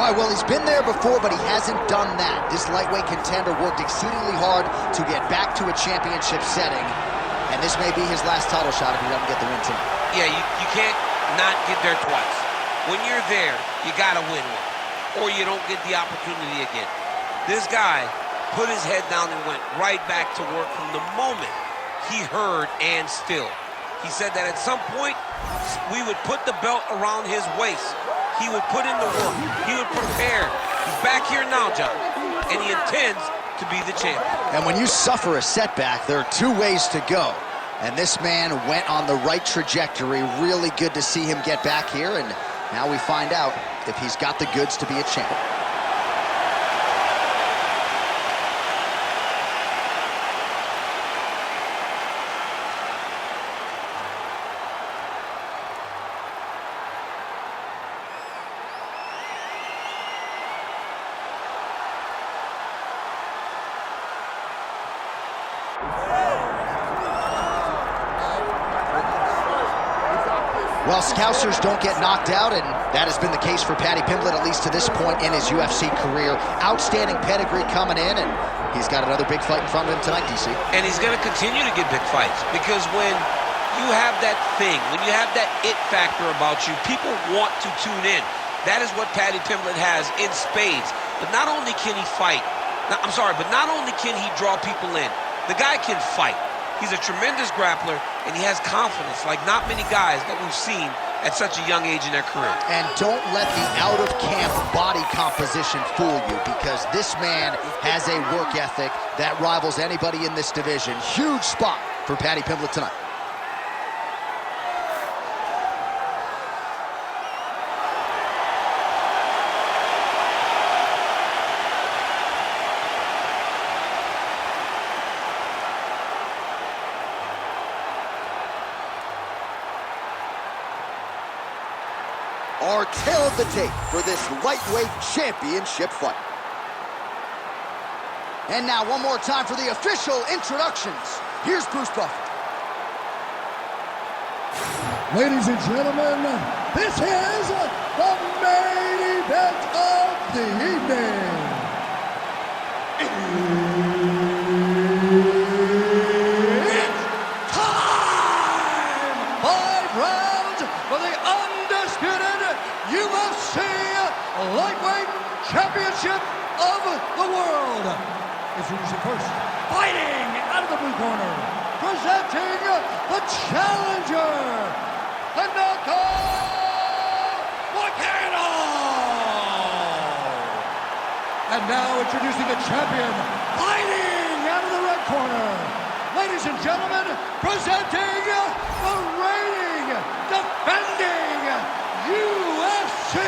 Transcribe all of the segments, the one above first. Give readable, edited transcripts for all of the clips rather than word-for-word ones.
All right, well, he's been there before, but he hasn't done that. This lightweight contender worked exceedingly hard to get back to a championship setting, and this may be his last title shot if he doesn't get the win tonight. Yeah, you can't not get there twice. When you're there, you gotta win one, or you don't get the opportunity again. This guy put his head down and went right back to work from the moment he heard and still. He said that at some point, we would put the belt around his waist. He would put in the work. He would prepare. He's back here now, John, and he intends to be the champion. And when you suffer a setback, there are two ways to go. And this man went on the right trajectory. Really good to see him get back here, and now we find out if he's got the goods to be a champion. Well, Scousers don't get knocked out, and that has been the case for Paddy Pimblett, at least to this point in his UFC career. Outstanding pedigree coming in, and he's got another big fight in front of him tonight, DC. And he's going to continue to get big fights, because when you have that thing, when you have that it factor about you, people want to tune in. That is what Paddy Pimblett has in spades. But not only can he fight, but not only can he draw people in, the guy can fight. He's a tremendous grappler, and he has confidence like not many guys that we've seen at such a young age in their career. And don't let the out-of-camp body composition fool you, because this man has a work ethic that rivals anybody in this division. Huge spot for Paddy Pimblett tonight. Our tail of the tape for this lightweight championship fight. And now one more time for the official introductions. Here's Bruce Buffer. Ladies and gentlemen, this is the main event of the evening. It's time! 5 rounds for the undisputed UFC Lightweight Championship of the World. Introducing first, fighting out of the blue corner, presenting the challenger, Renato Moicano. And now introducing the champion, fighting out of the red corner, ladies and gentlemen, presenting the reigning, defending UFC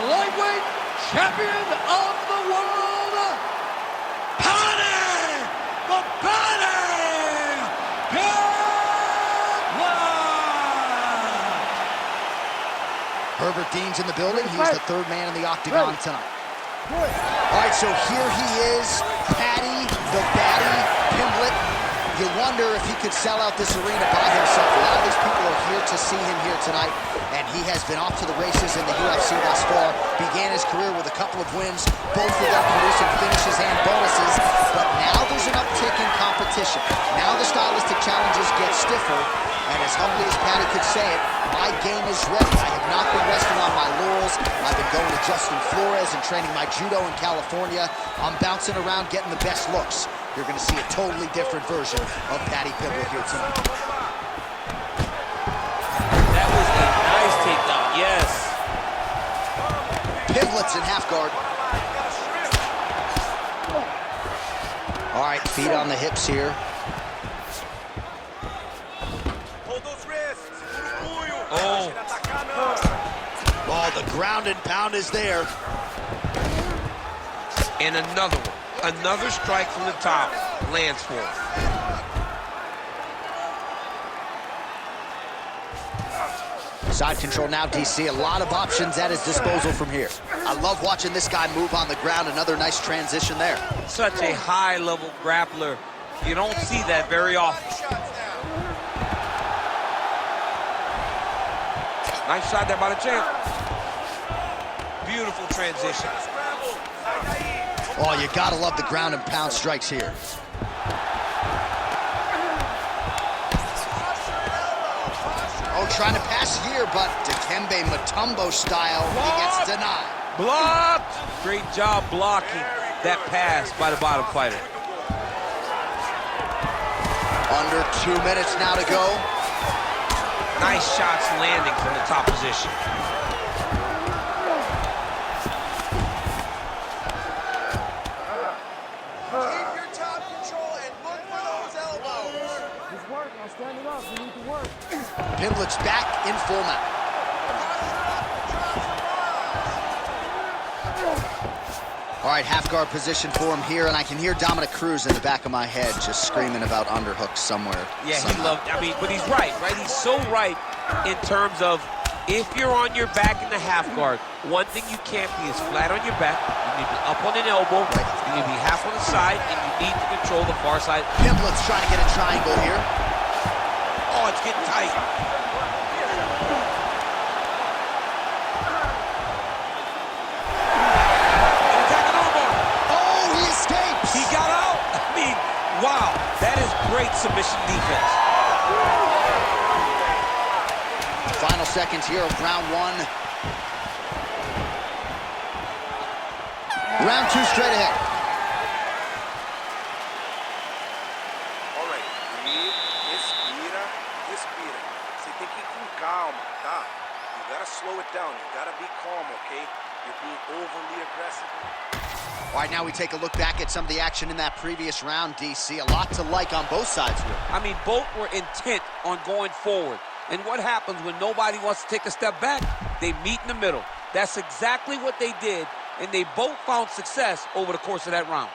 Lightweight Champion of the World, Paddy the Paddy Pimblett. Herbert Dean's in the building. He's the third man in the octagon tonight. All right, so here he is, Paddy the Baddy Pimblett. You wonder if he could sell out this arena by himself. A lot of these people are here to see him here tonight, and he has been off to the races in the UFC thus far. Began his career with a couple of wins, both of them producing finishes and bonuses, but now there's an uptick in competition. Now the stylistic challenges get stiffer, and as humbly as Paddy could say it, my game is ready. I have not been resting on my laurels. I've been going to Justin Flores and training my judo in California. I'm bouncing around getting the best looks. You're going to see a totally different version of Paddy Pimblett here tonight. that was a nice takedown, yes. Pimblett's in half guard. All right, feet on the hips here. Oh, the ground and pound is there. And another one. Another strike from the top lands for him. Side control now, DC. A lot of options at his disposal from here. I love watching this guy move on the ground. Another nice transition there. Such a high-level grappler. You don't see that very often. Nice shot there by the champ. Beautiful transition. Oh, you gotta love the ground and pound strikes here. Oh, trying to pass here, but Dikembe Mutombo style, he gets denied. Blocked! Great job blocking that pass by the bottom fighter. Under 2 minutes now to go. Nice shots landing from the top position. Keep your top control and look for those elbows. Just work. Now stand it up. You need to work. Pimblett's back in full mount. All right, half guard position for him here, and I can hear Dominic Cruz in the back of my head just screaming about underhooks somewhere. Yeah, he loved, but he's right? He's so right in terms of if you're on your back in the half guard, one thing you can't be is flat on your back. You need to be up on an elbow. You need to be half on the side, and you need to control the far side. Pimblett's trying to get a triangle here. Oh, it's getting tight. Wow, that is great submission defense. Final seconds here of round one. Round two straight ahead. All right, respira, respira. Você tem que ir com calma, tá? You gotta slow it down. You gotta be calm, okay? You're being overly aggressive. All right, now we take a look back at some of the action in that previous round, DC. A lot to like on both sides here. I mean, both were intent on going forward. And what happens when nobody wants to take a step back? They meet in the middle. That's exactly what they did, and they both found success over the course of that round.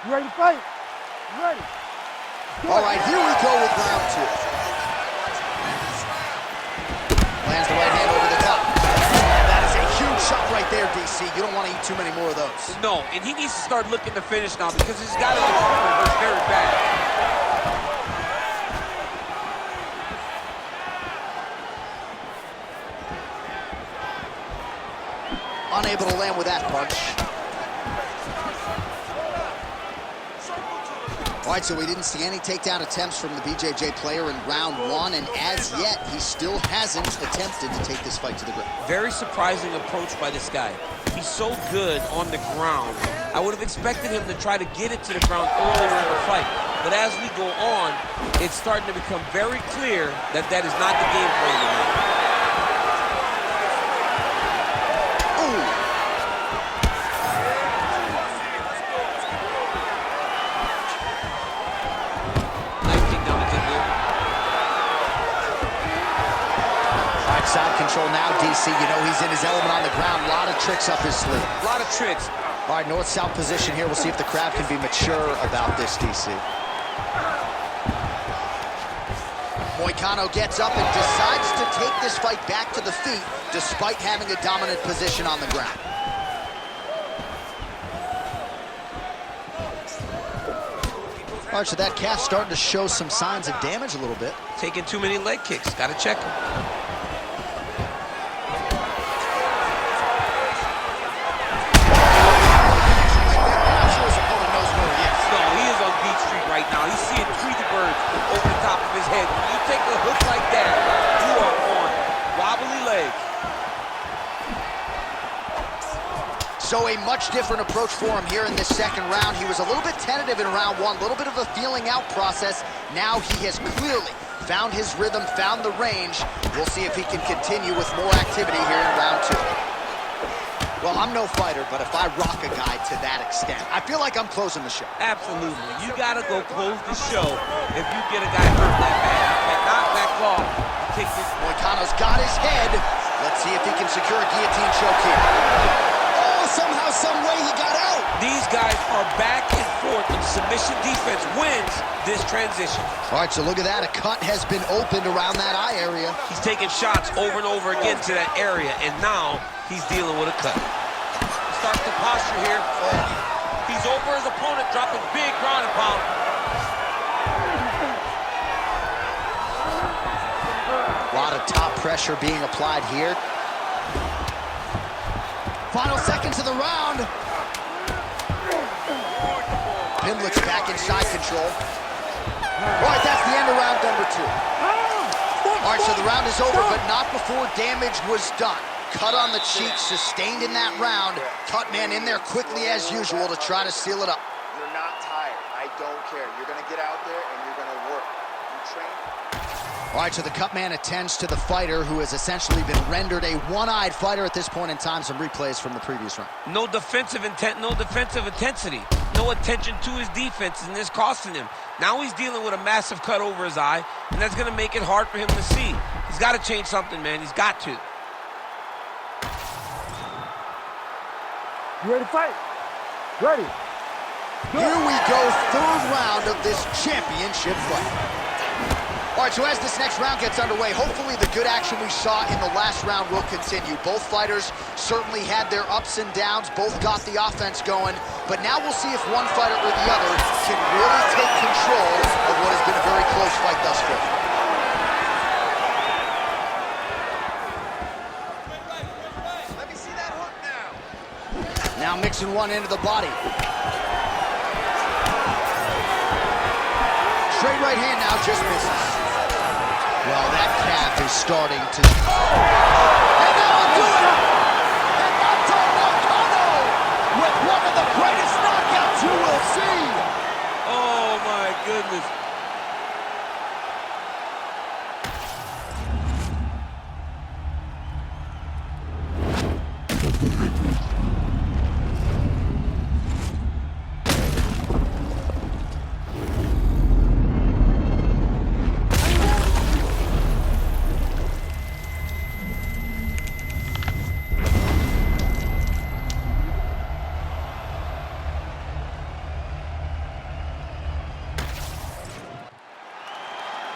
You ready to fight? You ready? All right, here we go with round two. Lands the right hand over the top. That is a huge shot right there, DC. You don't want to eat too many more of those. No, and he needs to start looking to finish now because he's got to hurt very bad. Unable to land with that punch. All right, so we didn't see any takedown attempts from the BJJ player in round one, and as yet, he still hasn't attempted to take this fight to the ground. Very surprising approach by this guy. He's so good on the ground. I would have expected him to try to get it to the ground earlier in the fight. But as we go on, it's starting to become very clear that that is not the game plan tonight. Side control now, DC. You know he's in his element on the ground. A lot of tricks up his sleeve. A lot of tricks. All right, north-south position here. We'll see if the crowd can be mature about this, DC. Moicano gets up and decides to take this fight back to the feet despite having a dominant position on the ground. All right, so that calf's starting to show some signs of damage a little bit. Taking too many leg kicks. Got to check him. Right now, he's seeing Tweety birds over the top of his head. When you take a hook like that, you are on wobbly legs. So a much different approach for him here in this second round. He was a little bit tentative in round one, a little bit of a feeling out process. Now he has clearly found his rhythm, found the range. We'll see if he can continue with more activity here in round two. Well, I'm no fighter, but if I rock a guy to that extent, I feel like I'm closing the show. Absolutely. You got to go close the show if you get a guy hurt that bad. You cannot back off. Take this. Moicano's got his head. Let's see if he can secure a guillotine choke here. Oh, somehow, some way he got out. These guys are back and forth, and submission defense wins this transition. All right, so look at that. A cut has been opened around that eye area. He's taking shots over and over again to that area, and now he's dealing with a cut. Starts the posture here. He's over his opponent, dropping big ground and pound. pressure being applied here. Final seconds of the round. Pimblett's back in side control. All right, that's the end of round number 2. All right, so the round is over, but not before damage was done. Cut on the cheek, sustained in that round. Cut man in there quickly as usual to try to seal it up. You're not tired. I don't care. You're going to get out there and you're going to work. You train. All right, so the cut man attends to the fighter who has essentially been rendered a one-eyed fighter at this point in time. Some replays from the previous round. No defensive intent, no defensive intensity. No attention to his defense, and this costing him. Now he's dealing with a massive cut over his eye, and that's going to make it hard for him to see. He's got to change something, man. He's got to. You ready to fight? Ready. Here we go, third round of this championship fight. All right, so as this next round gets underway, hopefully the good action we saw in the last round will continue. Both fighters certainly had their ups and downs, both got the offense going, but now we'll see if one fighter or the other can really take control of what has been a very close fight thus far. Let me see that hook now. Now mixing one into the body. Straight right hand now, just misses. Well, that calf is starting to... And that'll do it! Renato Moicano with one of the greatest knockouts you will see! Oh, my goodness.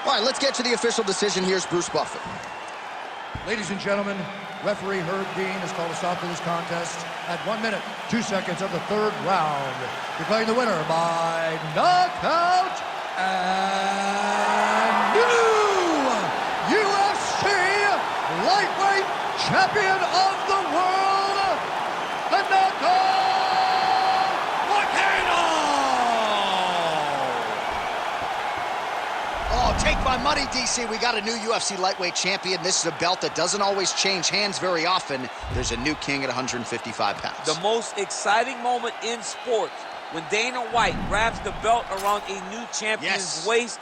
All right, let's get to the official decision. Here's Bruce Buffer. Ladies and gentlemen, referee Herb Dean has called a stop to this contest at 1 minute, 2 seconds of the third round. Declaring the winner by knockout and new UFC lightweight champion of the world, Renato Moicano! Oh, take my money, DC. We got a new UFC lightweight champion. This is a belt that doesn't always change hands very often. There's a new king at 155 pounds. The most exciting moment in sports when Dana White wraps the belt around a new champion's waist